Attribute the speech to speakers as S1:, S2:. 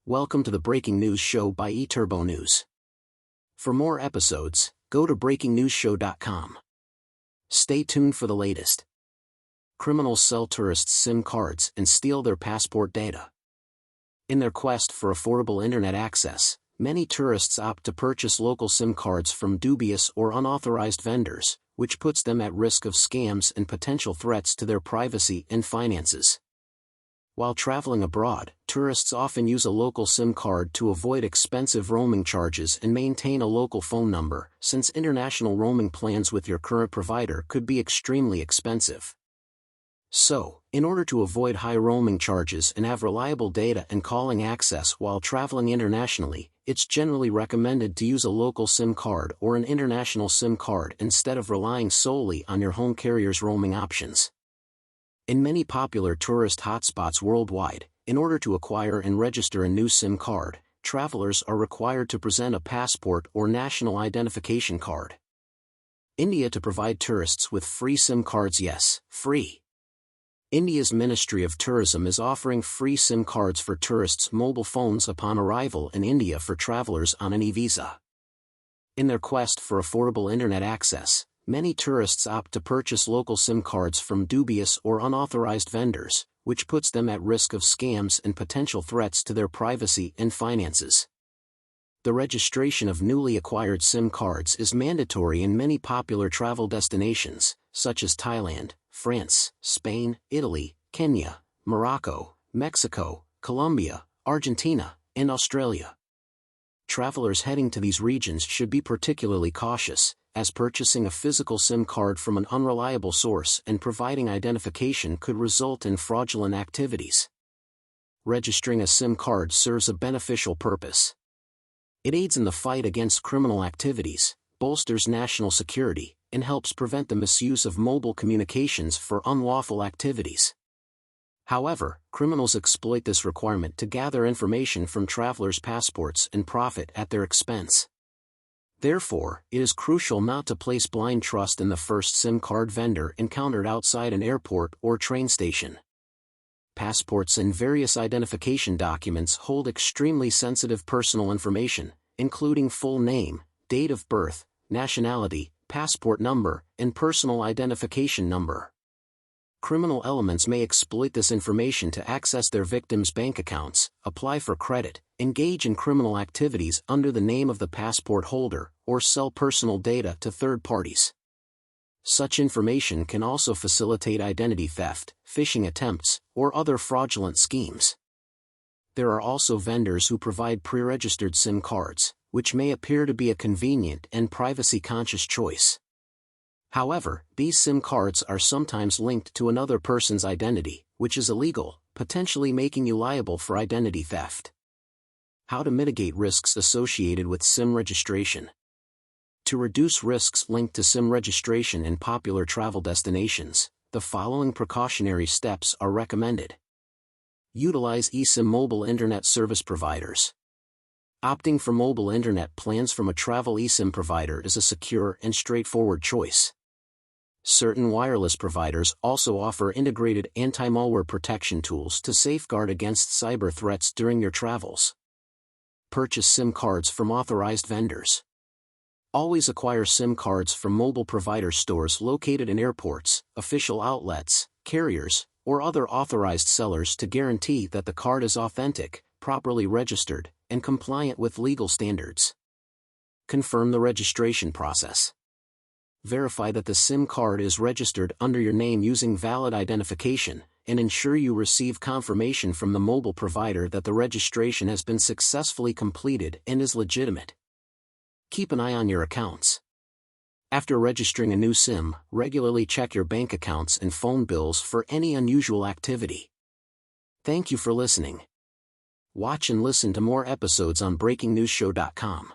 S1: Welcome to the Breaking News Show by eTurbo News. For more episodes, go to breakingnewsshow.com. Stay tuned for the latest. Criminals sell tourists SIM cards and steal their passport data. In their quest for affordable internet access, many tourists opt to purchase local SIM cards from dubious or unauthorized vendors, which puts them at risk of scams and potential threats to their privacy and finances. While traveling abroad, tourists often use a local SIM card to avoid expensive roaming charges and maintain a local phone number, since international roaming plans with your current provider could be extremely expensive. So, in order to avoid high roaming charges and have reliable data and calling access while traveling internationally, it's generally recommended to use a local SIM card or an international SIM card instead of relying solely on your home carrier's roaming options. In many popular tourist hotspots worldwide, in order to acquire and register a new SIM card, travelers are required to present a passport or national identification card. India to provide tourists with free SIM cards. Yes, free. India's Ministry of Tourism is offering free SIM cards for tourists' mobile phones upon arrival in India for travelers on an e-visa. In their quest for affordable internet access, many tourists opt to purchase local SIM cards from dubious or unauthorized vendors, which puts them at risk of scams and potential threats to their privacy and finances. The registration of newly acquired SIM cards is mandatory in many popular travel destinations, such as Thailand, France, Spain, Italy, Kenya, Morocco, Mexico, Colombia, Argentina, and Australia. Travelers heading to these regions should be particularly cautious, as purchasing a physical SIM card from an unreliable source and providing identification could result in fraudulent activities. Registering a SIM card serves a beneficial purpose. It aids in the fight against criminal activities, bolsters national security, and helps prevent the misuse of mobile communications for unlawful activities. However, criminals exploit this requirement to gather information from travelers' passports and profit at their expense. Therefore, it is crucial not to place blind trust in the first SIM card vendor encountered outside an airport or train station. Passports and various identification documents hold extremely sensitive personal information, including full name, date of birth, nationality, passport number, and personal identification number. Criminal elements may exploit this information to access their victims' bank accounts, apply for credit, engage in criminal activities under the name of the passport holder, or sell personal data to third parties. Such information can also facilitate identity theft, phishing attempts, or other fraudulent schemes. There are also vendors who provide pre-registered SIM cards, which may appear to be a convenient and privacy-conscious choice. However, these SIM cards are sometimes linked to another person's identity, which is illegal, potentially making you liable for identity theft. How to mitigate risks associated with SIM registration. To reduce risks linked to SIM registration in popular travel destinations, the following precautionary steps are recommended. Utilize eSIM mobile internet service providers. Opting for mobile internet plans from a travel eSIM provider is a secure and straightforward choice. Certain wireless providers also offer integrated anti-malware protection tools to safeguard against cyber threats during your travels. Purchase SIM cards from authorized vendors. Always acquire SIM cards from mobile provider stores located in airports, official outlets, carriers, or other authorized sellers to guarantee that the card is authentic, properly registered, and compliant with legal standards. Confirm the registration process. Verify that the SIM card is registered under your name using valid identification, and ensure you receive confirmation from the mobile provider that the registration has been successfully completed and is legitimate. Keep an eye on your accounts. After registering a new SIM, regularly check your bank accounts and phone bills for any unusual activity. Thank you for listening. Watch and listen to more episodes on breakingnewsshow.com.